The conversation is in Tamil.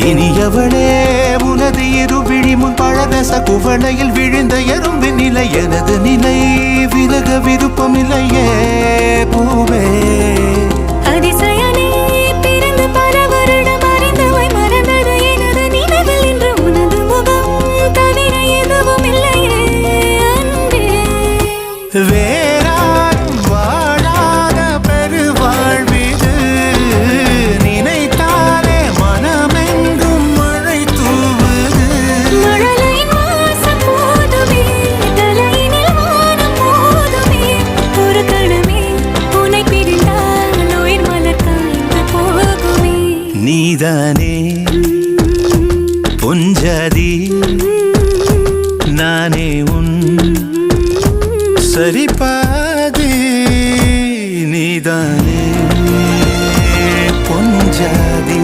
இனியவளே உனது இருவிழி முன் பழரச குவளையில் விழுந்த எறும்பின் நிலை எனது நிலை விலக விருப்பமில்லையே பூவே அதிசயனே பிறந்து பல வருடம் அறிந்தவை மறந்தது எனது நினைவில் இன்று உனது முகம் தவிர எதுவும் இல்லையே அன்பே வேறாரும் வாழாத பெருவாழ்விது நினைத்தாலே மனமெங்கும் மழை தூவுது மழலையின் வாசம் போதுமே தலையினில் வானம் போதுமே ஒரு கணமே உன்னை பிரிந்தால் உயிர் மலர் காய்ந்து போகுமே நீதானே பொஞ்சாதி நானே உன் சரிபாதி நீதானே பொஞ்சாதி